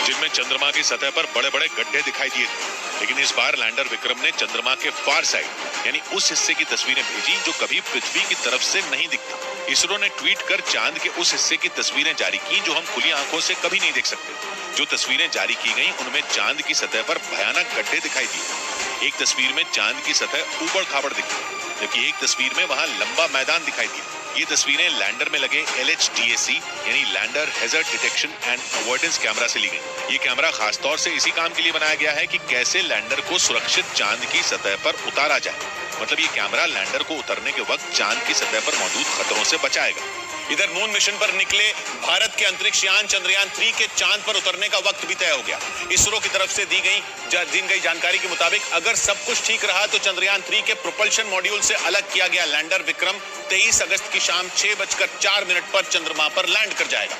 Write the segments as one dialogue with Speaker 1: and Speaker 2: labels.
Speaker 1: जिनमें चंद्रमा की सतह पर बड़े बड़े गड्ढे दिखाई दिए थे। लेकिन इस बार लैंडर विक्रम ने चंद्रमा के फार साइड यानी उस हिस्से की तस्वीरें भेजी जो कभी पृथ्वी की तरफ से नहीं दिखता। इसरो ने ट्वीट कर चांद के उस हिस्से की तस्वीरें जारी की जो हम खुली आंखों से कभी नहीं देख सकते। जो तस्वीरें जारी की गई उनमें चांद की सतह पर भयानक गड्ढे दिखाई दिए। एक तस्वीर में चांद की सतह ऊबड़ खाबड़ दिखी, जबकि एक तस्वीर में वहां लंबा मैदान दिखाई दिया। ये तस्वीरें लैंडर में लगे LHDAC यानी lander hazard detection and avoidance camera से ली गई। ये कैमरा खासतौर से इसी काम के लिए बनाया गया है कि कैसे लैंडर को सुरक्षित चांद की सतह पर उतारा जाए। मतलब ये कैमरा लैंडर को उतरने के वक्त चांद की सतह पर मौजूद खतरों से बचाएगा।
Speaker 2: इधर मून मिशन पर निकले भारत के अंतरिक्ष यान चंद्रयान 3 के चांद पर उतरने का वक्त भी तय हो गया। इसरो की तरफ से दी गई जानकारी के मुताबिक अगर सब कुछ ठीक रहा तो चंद्रयान 3 के प्रोपल्शन मॉड्यूल से अलग किया गया लैंडर विक्रम 23 अगस्त की शाम 6:04 पर चंद्रमा पर लैंड कर जाएगा।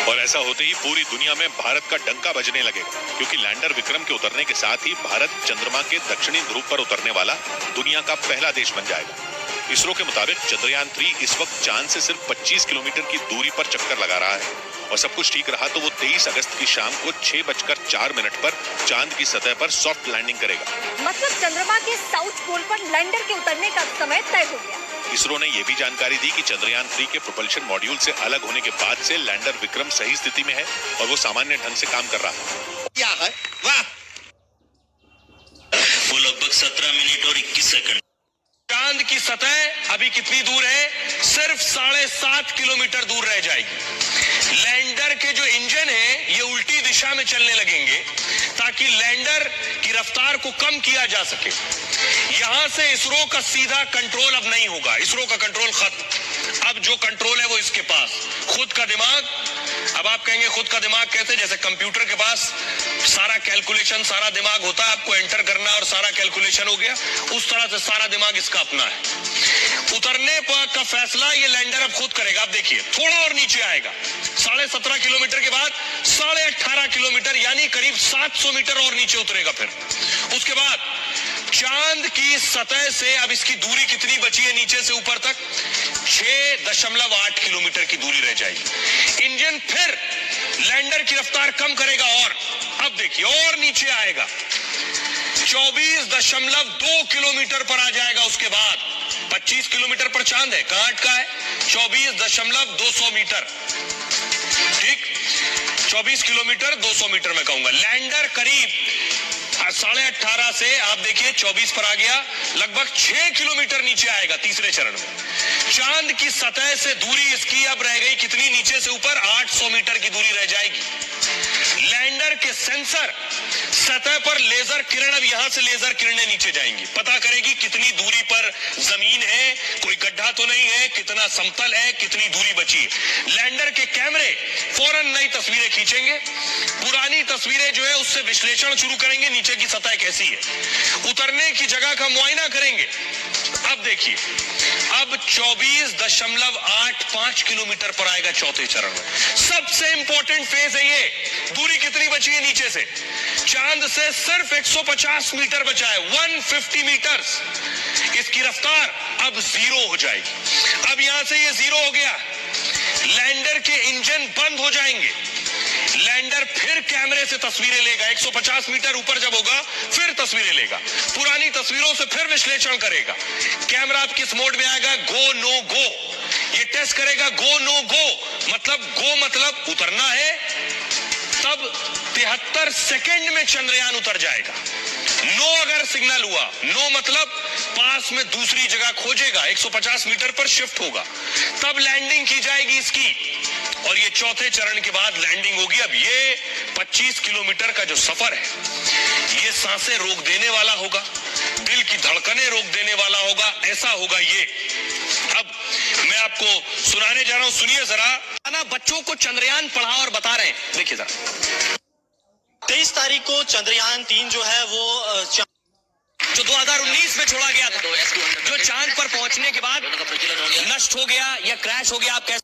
Speaker 1: और ऐसा होते ही पूरी दुनिया में भारत का डंका बजने लगेगा, क्योंकि लैंडर विक्रम के उतरने के साथ ही भारत चंद्रमा के दक्षिणी ध्रुव पर उतरने वाला दुनिया का पहला देश बन जाएगा। इसरो के मुताबिक चंद्रयान 3 इस वक्त चांद से सिर्फ 25 किलोमीटर की दूरी पर चक्कर लगा रहा है और सब कुछ ठीक रहा तो वो 23 अगस्त की शाम को 6:04 पर चांद की सतह पर सॉफ्ट लैंडिंग करेगा।
Speaker 3: मतलब चंद्रमा के साउथ पोल पर लैंडर के उतरने का समय तय हो गया।
Speaker 1: इसरो ने यह भी जानकारी दी कि चंद्रयान 3 के प्रोपल्शन मॉड्यूल से अलग होने के बाद से लैंडर विक्रम सही स्थिति में है और वो सामान्य ढंग से काम कर रहा है।
Speaker 2: क्या है? वाह!
Speaker 4: वो लगभग 17 मिनट और 21 सेकंड।
Speaker 5: चांद की सतह अभी कितनी दूर है? सिर्फ 7.5 किलोमीटर दूर रह जाएगी। लैंडर के जो इंजन है ये उल्टी दिशा में चलने लगेंगे ताकि लैंडर की रफ्तार को कम किया जा सके। यहां से इसरो का सीधा कंट्रोल अब नहीं होगा। इसरो का कंट्रोल खत्म। अब जो कंट्रोल है वो इसके पास खुद का दिमाग। अब आप कहेंगे खुद का दिमाग कैसे? जैसे कंप्यूटर के पास सारा कैलकुलेशन, सारा दिमाग होता है, आपको एंटर करना और सारा कैलकुलेशन हो गया, उस तरह से सारा दिमाग इसका अपना है। उतरने का फैसला ये लैंडर अब खुद करेगा। अब देखिए थोड़ा और नीचे आएगा, 17.5 किलोमीटर के बाद 18.5 किलोमीटर यानी करीब 700 मीटर और नीचे उतरेगा। फिर उसके बाद चांद की सतह से अब इसकी दूरी कितनी बची है नीचे से ऊपर तक? 6.8 किलोमीटर की दूरी रह जाएगी। इंजन फिर लैंडर की रफ्तार कम करेगा और अब देखिए और नीचे आएगा, 24.2 किलोमीटर पर आ जाएगा। उसके बाद 25 किलोमीटर पर चांद है, कहां अटका है? 24.200 मीटर। ठीक, 24 किलोमीटर 200 मीटर में कहूंगा। लैंडर करीब 18.5 से आप देखिए 24 पर आ गया, लगभग 6 किलोमीटर नीचे आएगा तीसरे चरण में। चांद की सतह से दूरी इसकी अब रह गई कितनी नीचे से ऊपर? 800 मीटर की दूरी रह जाएगी। लैंडर के सेंसर सतह पर लेजर किरण, अब यहां से लेजर किरणें नीचे जाएंगी, पता करेगी कितनी दूरी पर जमीन है, कोई गड्ढा तो नहीं है, कितना समतल है, कितनी दूरी बची है। लैंडर के कैमरे फौरन नई तस्वीरें खींचेंगे, पुरानी तस्वीरें जो है उससे विश्लेषण शुरू करेंगे, नीचे की सतह कैसी है, उतरने की जगह का मुआयना करेंगे। अब देखिए अब 24.85 किलोमीटर पर आएगा चौथे चरण में। सबसे इंपॉर्टेंट फेज है ये। दूरी कितनी बची है नीचे से? चांद से सिर्फ 150 मीटर बचा है, 150 मीटर्स। इसकी रफ्तार अब 0 हो जाएगी। अब यहां से ये 0 हो गया, लैंडर के इंजन बंद हो जाएंगे। लैंडर फिर कैमरे से तस्वीरें लेगा, 150 मीटर ऊपर जब होगा फिर तस्वीरें लेगा, पुरानी तस्वीरों से फिर विश्लेषण करेगा। कैमरा अब किस मोड में आएगा? गो नो गो। ये टेस्ट करेगा गो नो गो, मतलब गो मतलब उतरना है, तब 73 सेकेंड में चंद्रयान उतर जाएगा। नो अगर सिग्नल हुआ, नो मतलब पास में दूसरी जगह खोजेगा, 150 मीटर पर शिफ्ट होगा, तब लैंडिंग की जाएगी इसकी और ये चौथे चरण के बाद लैंडिंग होगी। अब ये 25 किलोमीटर का जो सफर है ये सांसें रोक देने वाला होगा, दिल की धड़कनें रोक देने वाला होगा, ऐसा होगा ये। अब मैं आपको सुनाने जा रहा हूं, सुनिए जरा। बच्चों को चंद्रयान पढ़ा और बता रहे हैं, देखिए जरा।
Speaker 4: 23 तारीख को चंद्रयान 3 जो है वो
Speaker 5: जो 2019 में छोड़ा गया था, जो चांद पर पहुंचने के बाद नष्ट हो गया या क्रैश हो गया, आप कह